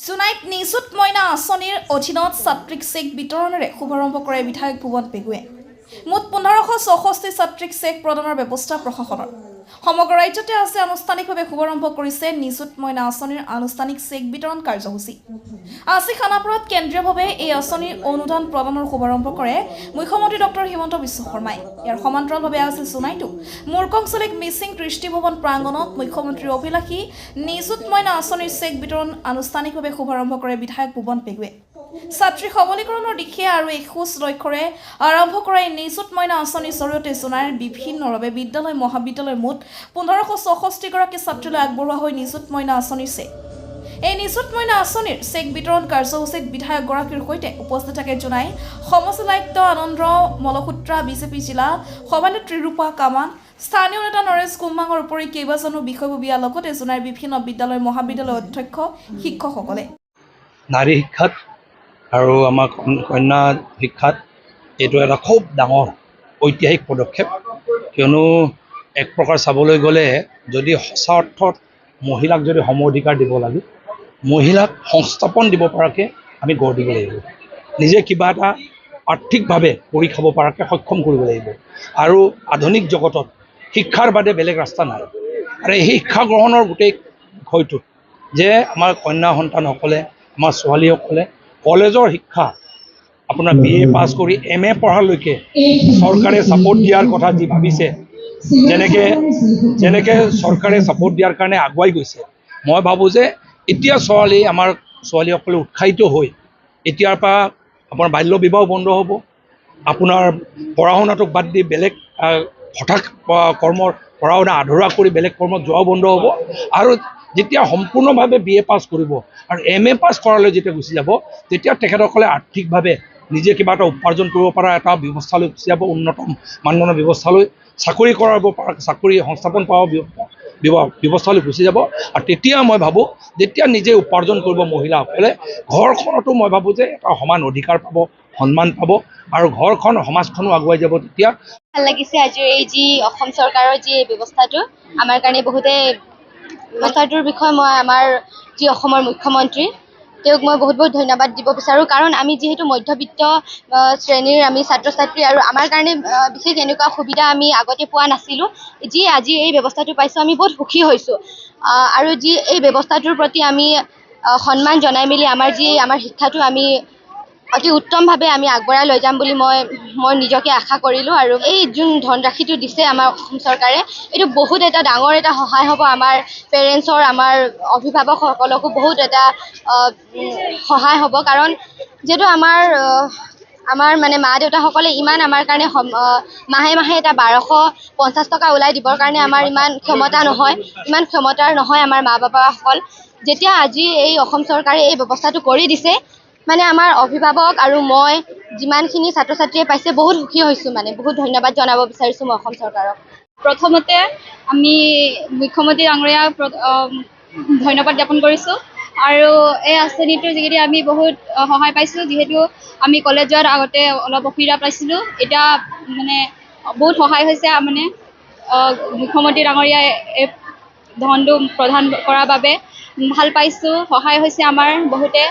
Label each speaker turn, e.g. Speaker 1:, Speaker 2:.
Speaker 1: জোনাইত নিযুত মইনা আঁচনিৰ অধীনত ছাত্ৰীক চেক বিতৰণেৰে শুভাৰম্ভ কৰে বিধায়ক ভুৱন পেগুৱে। মুঠ 1564 ছাত্ৰীক চেক প্ৰদানৰ ব্যৱস্থা প্ৰশাসনৰ। সমগ্ৰ ৰাজ্যতে আছে আনুষ্ঠানিকভাৱে শুভাৰম্ভ কৰিছে নিযুত মইনা আঁচনিৰ আনুষ্ঠানিক চেক বিতৰণ কাৰ্যসূচী। আজি খানাপাৰাত কেন্দ্ৰীয়ভাৱে এই আঁচনিৰ অনুদান প্ৰদানৰ শুভাৰম্ভ কৰে মুখ্যমন্ত্ৰী ডক্টৰ হিমন্ত বিশ্ব শৰ্মাই। ইয়াৰ সমান্তৰালভাৱে আজি জোনাইতো মুৰ্কংচলিক মিচিং কৃষ্টি ভৱন প্ৰাংগণত মুখ্যমন্ত্ৰীৰ অভিলাষী নিযুত মইনা আঁচনিৰ চেক বিতৰণ আনুষ্ঠানিকভাৱে শুভাৰম্ভ কৰে বিধায়ক ভুৱন পেগুৱে। ছাত্ৰী সবলীকৰণৰ দিশে আৰু এখোজ লক্ষ্যৰে আৰম্ভ কৰা এই নিযুত মইনা আঁচনিৰ জৰিয়তে জোনাইৰ বিভিন্নভাৱে বিদ্যালয় মহাবিদ্যালয়ৰ মুঠ 1564গৰাকী ছাত্ৰীলৈ আগবঢ়োৱা হয় নিযুত মইনা আঁচনিৰ চেক। এই নিযুত মইনা আঁচনিৰ চেক বিতৰণ কাৰ্যসূচীত বিধায়কগৰাকীৰ সৈতে উপস্থিত থাকে জোনাই সমষ্টি আয়ুক্ত আনন্দ মলহোত্ৰা, বিজেপি জিলা সভানেত্ৰী ৰূপা কামান, স্থানীয় নেতা নৰেশ কুম্বাঙৰ উপৰি কেইবাজনো বিষয়ববীয়া লগতে জোনাইৰ বিভিন্ন বিদ্যালয় মহাবিদ্যালয়ৰ অধ্যক্ষ শিক্ষকসকলে।
Speaker 2: নাৰী শিক্ষাত আৰু আমাৰ কন্যা শিক্ষাত এইটো এটা খুব ডাঙৰ ঐতিহাসিক পদক্ষেপ, কিয়নো এক প্ৰকাৰ চাবলৈ গ'লে যদি সঁচা অৰ্থত মহিলাক যদি সম অধিকাৰ দিব লাগে, মহিলাক সংস্থাপন দিব পৰাকৈ আমি গঢ় দিব লাগিব, নিজে কিবা এটা আৰ্থিকভাৱে কৰি খাব পৰাকৈ সক্ষম কৰিব লাগিব। আৰু আধুনিক জগতত শিক্ষাৰ বাদে বেলেগ ৰাস্তা নাই। আৰু এই শিক্ষা গ্ৰহণৰ গোটেই বিষয়টোত যে আমাৰ কন্যা সন্তানসকলে, আমাৰ ছোৱালীসকলে কলেজৰ শিক্ষা আপোনাৰ BA পাছ কৰি MA পঢ়ালৈকে চৰকাৰে ছাপোৰ্ট দিয়াৰ কথা যি ভাবিছে, যেনেকৈ চৰকাৰে ছাপোৰ্ট দিয়াৰ কাৰণে আগুৱাই গৈছে, মই ভাবোঁ যে এতিয়া আমাৰ ছোৱালীসকলে উৎসাহিত হৈ এতিয়াৰ পৰা আপোনাৰ বাল্য বিবাহ বন্ধ হ'ব, আপোনাৰ পঢ়া শুনাটোক বাদ দি বেলেগ হঠাৎ কৰ্মৰ পঢ়া শুনা আধৰুৱা কৰি বেলেগ কৰ্মত যোৱাও বন্ধ হ'ব। আৰু যেতিয়া সম্পূৰ্ণভাৱে BA পাছ কৰিব আৰু MA পাছ কৰালৈ যেতিয়া গুচি যাব, তেতিয়া তেখেতসকলে আৰ্থিকভাৱে নিজে কিবা এটা উপাৰ্জন কৰিব পৰা এটা ব্যৱস্থালৈ গুচি যাব, উন্নত মানদণ্ডৰ ব্যৱস্থালৈ, চাকৰি কৰাব পৰা, চাকৰি সংস্থাপন পোৱা ব্যৱস্থালৈ গুচি যাব। আৰু তেতিয়া মই ভাবোঁ যেতিয়া নিজে উপাৰ্জন কৰিব মহিলাসকলে, ঘৰখনতো মই ভাবোঁ যে এটা সমান অধিকাৰ পাব, সন্মান পাব আৰু ঘৰখন সমাজখনো আগুৱাই যাব। তেতিয়া
Speaker 3: ভাল লাগিছে আজিৰ এই যি অসম চৰকাৰৰ যি ব্যৱস্থাটো আমাৰ কাৰণে বহুতে ব্যৱস্থাটোৰ বিষয়ে মই আমাৰ যি অসমৰ মুখ্যমন্ত্ৰী তেওঁক মই বহুত ধন্যবাদ দিব বিচাৰোঁ। কাৰণ আমি যিহেতু মধ্যবিত্ত শ্ৰেণীৰ আমি ছাত্ৰ ছাত্ৰী আৰু আমাৰ কাৰণে বিশেষ এনেকুৱা সুবিধা আমি আগতে পোৱা নাছিলোঁ। যি আজি এই ব্যৱস্থাটো পাইছোঁ আমি বহুত সুখী হৈছোঁ। আৰু যি এই ব্যৱস্থাটোৰ প্ৰতি আমি সন্মান জনাই মেলি আমাৰ শিক্ষাটো আমি অতি উত্তমভাৱে আমি আগবঢ়াই লৈ যাম বুলি মই নিজকে আশা কৰিলোঁ। আৰু এই যোন ধনৰাশিটো দিছে আমাৰ অসম চৰকাৰে, এইটো বহুত এটা ডাঙৰ এটা সহায় হ'ব আমাৰ পেৰেণ্টছৰ, আমাৰ অভিভাৱকসকলকো বহুত এটা সহায় হ'ব। কাৰণ যিহেতু আমাৰ মানে মা দেউতাসকলে ইমান আমাৰ কাৰণে মাহে এটা 1250 টকা ওলাই দিবৰ কাৰণে আমাৰ ইমান ক্ষমতাৰ নহয় আমাৰ মা বাবাসকল। যেতিয়া আজি এই অসম চৰকাৰে এই ব্যৱস্থাটো কৰি দিছে, মানে আমাৰ অভিভাৱক আৰু মই যিমানখিনি ছাত্ৰ ছাত্ৰীয়ে পাইছে বহুত সুখী হৈছোঁ। মানে বহুত ধন্যবাদ জনাব বিচাৰিছোঁ মই অসম চৰকাৰক।
Speaker 4: প্ৰথমতে আমি মুখ্যমন্ত্ৰী ডাঙৰীয়াক ধন্যবাদ জ্ঞাপন কৰিছোঁ। আৰু এই আঁচনিটোৰ যোগেদি আমি বহুত সহায় পাইছোঁ। যিহেতু আমি কলেজ যোৱাত আগতে অলপ অসুবিধা পাইছিলোঁ, এতিয়া মানে বহুত সহায় হৈছে। মানে মুখ্যমন্ত্ৰী ডাঙৰীয়াই এই ধনটো প্ৰদান কৰাৰ বাবে ভাল পাইছোঁ, সহায় হৈছে আমাৰ বহুতে।